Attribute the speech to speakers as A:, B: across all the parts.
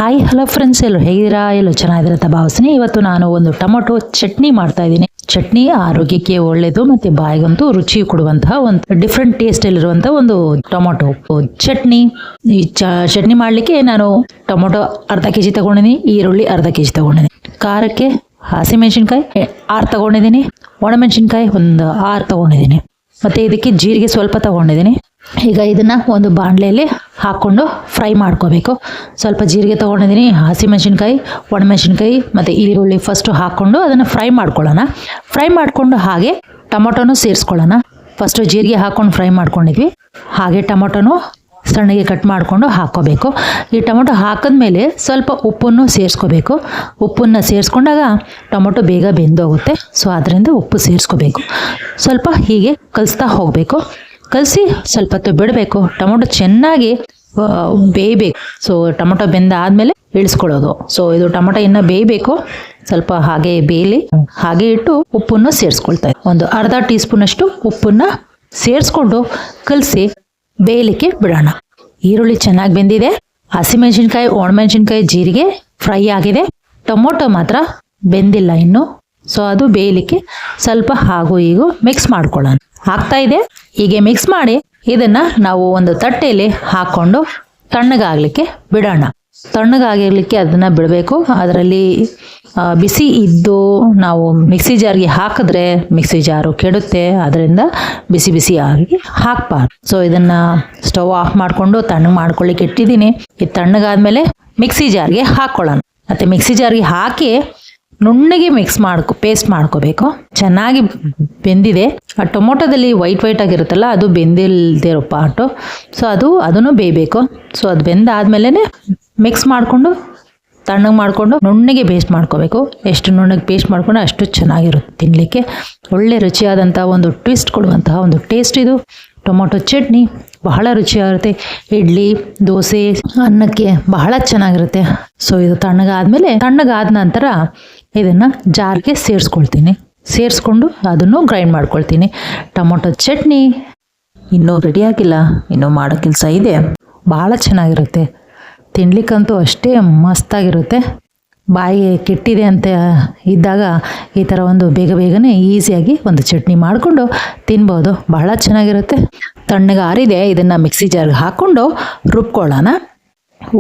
A: Hi hello friends, ಎಲ್ಲರೂ ಹೇಗಿದ್ದೀರಾ? ಎಲ್ಲರೂ ಚೆನ್ನಾಗಿದ್ದೀರಾ ಅಂತ ಭಾವಿಸ್ತೀನಿ. ಇವತ್ತು ನಾನು ಒಂದು ಟೊಮೊಟೊ ಚಟ್ನಿ ಮಾಡ್ತಾ ಇದ್ದೀನಿ. ಚಟ್ನಿ ಆರೋಗ್ಯಕ್ಕೆ ಒಳ್ಳೆಯದು ಮತ್ತು ಬಾಯಿಗಂತೂ ರುಚಿ ಕೊಡುವಂತಹ ಒಂದು ಡಿಫ್ರೆಂಟ್ ಟೇಸ್ಟಲ್ಲಿರುವಂಥ ಒಂದು ಟೊಮೊಟೊ ಚಟ್ನಿ. ಈ ಚಟ್ನಿ ಮಾಡಲಿಕ್ಕೆ ನಾನು ಟೊಮೊಟೊ ಅರ್ಧ ಕೆಜಿ ತಗೊಂಡಿದ್ದೀನಿ, ಈರುಳ್ಳಿ ಅರ್ಧ ಕೆಜಿ ತಗೊಂಡಿದ್ದೀನಿ, ಖಾರಕ್ಕೆ ಹಸಿಮೆಣಸಿನ್ಕಾಯಿ 6 ತಗೊಂಡಿದ್ದೀನಿ, ಒಣಮೆಣಸಿನ್ಕಾಯಿ ಒಂದು 6 ತಗೊಂಡಿದ್ದೀನಿ, ಮತ್ತು ಇದಕ್ಕೆ ಜೀರಿಗೆ ಸ್ವಲ್ಪ ತಗೊಂಡಿದ್ದೀನಿ. ಈಗ ಇದನ್ನು ಒಂದು ಬಾಣಲೆಯಲ್ಲಿ ಹಾಕ್ಕೊಂಡು ಫ್ರೈ ಮಾಡ್ಕೋಬೇಕು. ಸ್ವಲ್ಪ ಜೀರಿಗೆ ತೊಗೊಂಡಿದ್ದೀನಿ, ಹಸಿಮೆಣಸಿನ್ಕಾಯಿ, ಒಣಮೆಣಸಿನ್ಕಾಯಿ ಮತ್ತು ಈರುಳ್ಳಿ ಫಸ್ಟು ಹಾಕ್ಕೊಂಡು ಅದನ್ನು ಫ್ರೈ ಮಾಡ್ಕೊಳ್ಳೋಣ. ಫ್ರೈ ಮಾಡಿಕೊಂಡು ಹಾಗೆ ಟೊಮೊಟೊನೂ ಸೇರಿಸ್ಕೊಳ್ಳೋಣ. ಫಸ್ಟು ಜೀರಿಗೆ ಹಾಕ್ಕೊಂಡು ಫ್ರೈ ಮಾಡ್ಕೊಂಡಿದ್ವಿ, ಹಾಗೆ ಟೊಮೊಟೊನೂ ಸಣ್ಣಗೆ ಕಟ್ ಮಾಡಿಕೊಂಡು ಹಾಕ್ಕೋಬೇಕು. ಈ ಟೊಮೊಟೊ ಹಾಕಿದ್ಮೇಲೆ ಸ್ವಲ್ಪ ಉಪ್ಪನ್ನು ಸೇರಿಸ್ಕೋಬೇಕು. ಉಪ್ಪನ್ನು ಸೇರಿಸ್ಕೊಂಡಾಗ ಟೊಮೊಟೊ ಬೇಗ ಬೆಂದೋಗುತ್ತೆ. ಸೊ ಅದರಿಂದ ಉಪ್ಪು ಸೇರಿಸ್ಕೋಬೇಕು. ಸ್ವಲ್ಪ ಹೀಗೆ ಕಲಿಸ್ತಾ ಹೋಗಬೇಕು. ಕಲಸಿ ಸ್ವಲ್ಪ ಹೊತ್ತು ಬಿಡಬೇಕು. ಟೊಮೊಟೊ ಚೆನ್ನಾಗಿ ಬೇಯಬೇಕು. ಸೊ ಟೊಮೊಟೊ ಬೆಂದ ಆದಮೇಲೆ ಇಳಿಸ್ಕೊಳ್ಳೋದು. ಸೊ ಇದು ಟೊಮೊಟೊ ಇನ್ನೂ ಬೇಯಬೇಕು, ಸ್ವಲ್ಪ ಹಾಗೆ ಬೇಯಲಿ. ಹಾಗೆ ಇಟ್ಟು ಉಪ್ಪನ್ನು ಸೇರಿಸ್ಕೊಳ್ತಾ ಇದ್ದೀನಿ. ಒಂದು ಅರ್ಧ ಟೀ ಸ್ಪೂನಷ್ಟು ಉಪ್ಪನ್ನು ಸೇರಿಸ್ಕೊಂಡು ಕಲಸಿ ಬೇಯಲಿಕ್ಕೆ ಬಿಡೋಣ. ಈರುಳ್ಳಿ ಚೆನ್ನಾಗಿ ಬೆಂದಿದೆ, ಹಸಿಮೆಣಸಿನ್ಕಾಯಿ, ಒಣಮೆಣಸಿನ್ಕಾಯಿ, ಜೀರಿಗೆ ಫ್ರೈ ಆಗಿದೆ. ಟೊಮೊಟೊ ಮಾತ್ರ ಬೆಂದಿಲ್ಲ ಇನ್ನು. ಸೊ ಅದು ಬೇಯಲಿಕ್ಕೆ ಸ್ವಲ್ಪ ಹಾಗೂ ಹೀಗೂ ಮಿಕ್ಸ್ ಮಾಡ್ಕೊಳ್ಳೋಣ. ಆಗ್ತಾ ಇದೆ. ಹೀಗೆ ಮಿಕ್ಸ್ ಮಾಡಿ ಇದನ್ನು ನಾವು ಒಂದು ತಟ್ಟೆಯಲ್ಲಿ ಹಾಕ್ಕೊಂಡು ತಣ್ಣಗಾಗಲಿಕ್ಕೆ ಬಿಡೋಣ. ತಣ್ಣಗಾಗಿರ್ಲಿಕ್ಕೆ ಅದನ್ನು ಬಿಡಬೇಕು. ಅದರಲ್ಲಿ ಬಿಸಿ ಇದ್ದು ನಾವು ಮಿಕ್ಸಿ ಜಾರ್ಗೆ ಹಾಕಿದ್ರೆ ಮಿಕ್ಸಿ ಜಾರು ಕೆಡುತ್ತೆ. ಅದರಿಂದ ಬಿಸಿ ಬಿಸಿ ಆಗಿ ಹಾಕಬಾರ್ದು. ಸೊ ಇದನ್ನು ಸ್ಟವ್ ಆಫ್ ಮಾಡಿಕೊಂಡು ತಣ್ಣಗೆ ಮಾಡ್ಕೊಳ್ಳಿಕ್ಕೆ ಇಟ್ಟಿದ್ದೀನಿ. ಇದು ತಣ್ಣಗಾದ್ಮೇಲೆ ಮಿಕ್ಸಿ ಜಾರ್ಗೆ ಹಾಕ್ಕೊಳ್ಳೋಣ. ಮತ್ತು ಮಿಕ್ಸಿ ಜಾರ್ಗೆ ಹಾಕಿ ನುಣ್ಣಗೆ ಪೇಸ್ಟ್ ಮಾಡ್ಕೋಬೇಕು. ಚೆನ್ನಾಗಿ ಬೆಂದಿದೆ. ಆ ಟೊಮೊಟೊದಲ್ಲಿ ವೈಟ್ ಆಗಿರುತ್ತಲ್ಲ, ಅದು ಬೆಂದಿಲ್ದಿರೋ ಪಾರ್ಟು. ಸೊ ಅದನ್ನು ಬೇಯಬೇಕು. ಸೊ ಅದು ಬೆಂದಾದ್ಮೇಲೆ ಮಿಕ್ಸ್ ಮಾಡಿಕೊಂಡು ತಣ್ಣಗೆ ಮಾಡಿಕೊಂಡು ನುಣ್ಣಗೆ ಪೇಸ್ಟ್ ಮಾಡ್ಕೋಬೇಕು. ಎಷ್ಟು ನುಣ್ಣಗೆ ಪೇಸ್ಟ್ ಮಾಡ್ಕೊಂಡು ಅಷ್ಟು ಚೆನ್ನಾಗಿರುತ್ತೆ ತಿನ್ನಲಿಕ್ಕೆ. ಒಳ್ಳೆ ರುಚಿಯಾದಂಥ ಒಂದು ಟ್ವಿಸ್ಟ್ ಕೊಡುವಂತಹ ಒಂದು ಟೇಸ್ಟ್ ಇದು. ಟೊಮೊಟೊ ಚಟ್ನಿ ಬಹಳ ರುಚಿಯಾಗಿರುತ್ತೆ. ಇಡ್ಲಿ, ದೋಸೆ, ಅನ್ನಕ್ಕೆ ಬಹಳ ಚೆನ್ನಾಗಿರುತ್ತೆ. ಸೊ ಇದು ತಣ್ಣಗಾದ ನಂತರ ಇದನ್ನು ಜಾರ್ಗೆ ಸೇರಿಸ್ಕೊಂಡು ಅದನ್ನು ಗ್ರೈಂಡ್ ಮಾಡ್ಕೊಳ್ತೀನಿ. ಟೊಮೊಟೊ ಚಟ್ನಿ ಇನ್ನೂ ರೆಡಿಯಾಗಿಲ್ಲ, ಇನ್ನೂ ಮಾಡೋ ಕೆಲಸ ಇದೆ. ಭಾಳ ಚೆನ್ನಾಗಿರುತ್ತೆ. ತಿನ್ಲಿಕ್ಕಂತೂ ಅಷ್ಟೇ ಮಸ್ತಾಗಿರುತ್ತೆ. ಬಾಯಿಗೆ ಕೆಟ್ಟಿದೆ ಅಂತ ಇದ್ದಾಗ ಈ ಥರ ಒಂದು ಬೇಗನೆ ಈಸಿಯಾಗಿ ಒಂದು ಚಟ್ನಿ ಮಾಡಿಕೊಂಡು ತಿನ್ಬೋದು. ಬಹಳ ಚೆನ್ನಾಗಿರುತ್ತೆ. ತಣ್ಣಗೆ ಆರಿದೆ. ಇದನ್ನು ಮಿಕ್ಸಿ ಜಾರ್ಗೆ ಹಾಕ್ಕೊಂಡು ರುಬ್ಕೊಳ್ಳೋಣ.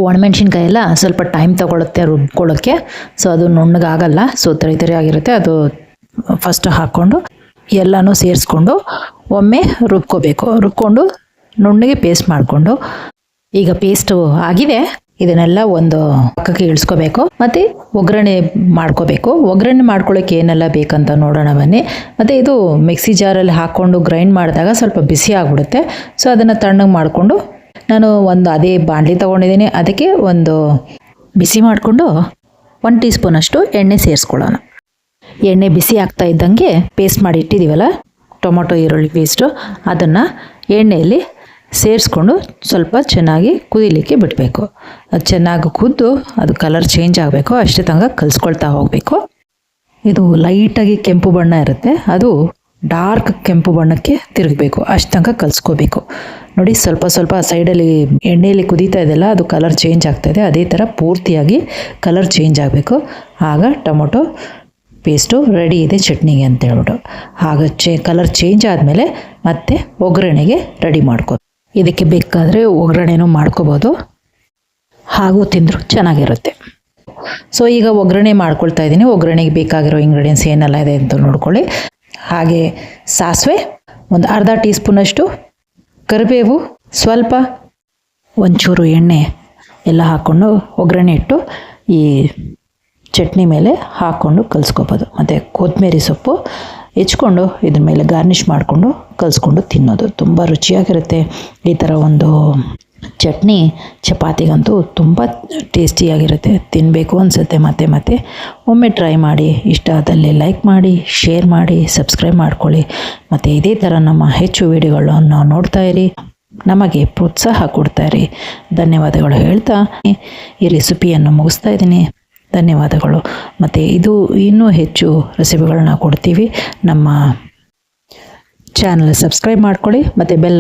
A: ಒಣಮೆಣ್ಸಿನ್ಕಾಯಿ ಎಲ್ಲ ಸ್ವಲ್ಪ ಟೈಮ್ ತೊಗೊಳುತ್ತೆ ರುಬ್ಕೊಳ್ಳೋಕ್ಕೆ. ಸೊ ಅದು ನುಣ್ಣಗಾಗಲ್ಲ. ಸೊ ತರಿ ಆಗಿರುತ್ತೆ. ಅದು ಫಸ್ಟ್ ಹಾಕ್ಕೊಂಡು ಎಲ್ಲನೂ ಸೇರಿಸ್ಕೊಂಡು ಒಮ್ಮೆ ರುಬ್ಕೊಂಡು ನುಣ್ಣಗೆ ಪೇಸ್ಟ್ ಮಾಡಿಕೊಂಡು, ಈಗ ಪೇಸ್ಟು ಆಗಿದೆ. ಇದನ್ನೆಲ್ಲ ಒಂದು ಪಕ್ಕಕ್ಕೆ ಇಳಿಸ್ಕೋಬೇಕು. ಮತ್ತು ಒಗ್ಗರಣೆ ಮಾಡ್ಕೋಬೇಕು. ಒಗ್ಗರಣೆ ಮಾಡ್ಕೊಳ್ಳೋಕ್ಕೆ ಏನೆಲ್ಲ ಬೇಕಂತ ನೋಡೋಣ ಬನ್ನಿ. ಮತ್ತು ಇದು ಮಿಕ್ಸಿ ಜಾರಲ್ಲಿ ಹಾಕ್ಕೊಂಡು ಗ್ರೈಂಡ್ ಮಾಡಿದಾಗ ಸ್ವಲ್ಪ ಬಿಸಿ ಆಗಿಬಿಡುತ್ತೆ. ಸೊ ಅದನ್ನು ತಣ್ಣಗೆ ಮಾಡಿಕೊಂಡು ನಾನು ಅದೇ ಬಾಣಲಿ ತೊಗೊಂಡಿದ್ದೀನಿ. ಅದಕ್ಕೆ ಒಂದು ಬಿಸಿ ಮಾಡಿಕೊಂಡು 1 ಟೀ ಸ್ಪೂನಷ್ಟು ಎಣ್ಣೆ ಸೇರಿಸ್ಕೊಳ್ಳೋಣ. ಎಣ್ಣೆ ಬಿಸಿ ಆಗ್ತಾ ಇದ್ದಂಗೆ ಪೇಸ್ಟ್ ಮಾಡಿ ಇಟ್ಟಿದ್ದೀವಲ್ಲ ಟೊಮೊಟೊ ಈರುಳ್ಳಿ ಪೇಸ್ಟು, ಅದನ್ನು ಎಣ್ಣೆಯಲ್ಲಿ ಸೇರಿಸ್ಕೊಂಡು ಸ್ವಲ್ಪ ಚೆನ್ನಾಗಿ ಕುದಿಲಿಕ್ಕೆ ಬಿಡಬೇಕು. ಅದು ಚೆನ್ನಾಗಿ ಕುದ್ದು ಅದು ಕಲರ್ ಚೇಂಜ್ ಆಗಬೇಕು. ಅಷ್ಟೇ ತನಕ ಕಲಿಸ್ಕೊಳ್ತಾ ಹೋಗಬೇಕು. ಇದು ಲೈಟಾಗಿ ಕೆಂಪು ಬಣ್ಣ ಇರುತ್ತೆ, ಅದು ಡಾರ್ಕ್ ಕೆಂಪು ಬಣ್ಣಕ್ಕೆ ತಿರುಗಬೇಕು. ಅಷ್ಟು ತನಕ ಕಲಿಸ್ಕೋಬೇಕು. ನೋಡಿ, ಸ್ವಲ್ಪ ಸೈಡಲ್ಲಿ ಎಣ್ಣೆಯಲ್ಲಿ ಕುದೀತಾ ಇದೆಯಲ್ಲ, ಅದು ಕಲರ್ ಚೇಂಜ್ ಆಗ್ತಾಯಿದೆ. ಅದೇ ಥರ ಪೂರ್ತಿಯಾಗಿ ಕಲರ್ ಚೇಂಜ್ ಆಗಬೇಕು. ಆಗ ಟೊಮೊಟೊ ಪೇಸ್ಟು ರೆಡಿ ಇದೆ ಚಟ್ನಿಗೆ ಅಂತ ಹೇಳ್ಬಿಟ್ಟು. ಆಗ ಕಲರ್ ಚೇಂಜ್ ಆದಮೇಲೆ ಮತ್ತೆ ಒಗ್ಗರಣೆಗೆ ರೆಡಿ ಮಾಡ್ಕೋ. ಇದಕ್ಕೆ ಬೇಕಾದರೆ ಒಗ್ಗರಣೆನೂ ಮಾಡ್ಕೋಬೋದು, ಹಾಗೂ ತಿಂದರೂ ಚೆನ್ನಾಗಿರುತ್ತೆ. ಸೊ ಈಗ ಒಗ್ಗರಣೆ ಮಾಡ್ಕೊಳ್ತಾ ಇದ್ದೀನಿ. ಒಗ್ಗರಣೆಗೆ ಬೇಕಾಗಿರೋ ಇಂಗ್ರೀಡಿಯೆಂಟ್ಸ್ ಏನೆಲ್ಲ ಇದೆ ಅಂತ ನೋಡ್ಕೊಳ್ಳಿ. ಹಾಗೆ ಸಾಸಿವೆ ಒಂದು ಅರ್ಧ ಟೀ ಸ್ಪೂನಷ್ಟು, ಕರಿಬೇವು ಸ್ವಲ್ಪ, ಒಂಚೂರು ಎಣ್ಣೆ ಎಲ್ಲ ಹಾಕ್ಕೊಂಡು ಒಗ್ಗರಣೆ ಇಟ್ಟು ಈ ಚಟ್ನಿ ಮೇಲೆ ಹಾಕ್ಕೊಂಡು ಕಲಿಸ್ಕೋಬೋದು. ಮತ್ತು ಕೊತ್ತಂಬರಿ ಸೊಪ್ಪು ಹೆಚ್ಕೊಂಡು ಇದ್ರ ಮೇಲೆ ಗಾರ್ನಿಷ್ ಮಾಡಿಕೊಂಡು ಕಲಿಸ್ಕೊಂಡು ತಿನ್ನೋದು ತುಂಬ ರುಚಿಯಾಗಿರುತ್ತೆ. ಈ ಥರ ಒಂದು ಚಟ್ನಿ ಚಪಾತಿಗಂತೂ ತುಂಬ ಟೇಸ್ಟಿಯಾಗಿರುತ್ತೆ. ತಿನ್ನಬೇಕು ಅನಿಸುತ್ತೆ ಮತ್ತೆ. ಒಮ್ಮೆ ಟ್ರೈ ಮಾಡಿ. ಇಷ್ಟ ಆದಲ್ಲಿ ಲೈಕ್ ಮಾಡಿ, ಶೇರ್ ಮಾಡಿ, ಸಬ್ಸ್ಕ್ರೈಬ್ ಮಾಡ್ಕೊಳ್ಳಿ. ಮತ್ತು ಇದೇ ಥರ ನಮ್ಮ ಹೆಚ್ಚು ವಿಡಿಯೋಗಳನ್ನು ನೋಡ್ತಾ ಇರಿ, ನಮಗೆ ಪ್ರೋತ್ಸಾಹ ಕೊಡ್ತಾಯಿರಿ. ಧನ್ಯವಾದಗಳು ಹೇಳ್ತಾ ಈ ರೆಸಿಪಿಯನ್ನು ಮುಗಿಸ್ತಾ ಇದ್ದೀನಿ. ಧನ್ಯವಾದಗಳು. ಮತ್ತು ಇದು ಇನ್ನೂ ಹೆಚ್ಚು ರೆಸಿಪಿಗಳನ್ನ ಕೊಡ್ತೀವಿ. ನಮ್ಮ ಚಾನಲ್ ಸಬ್ಸ್ಕ್ರೈಬ್ ಮಾಡ್ಕೊಳ್ಳಿ ಮತ್ತು ಬೆಲ್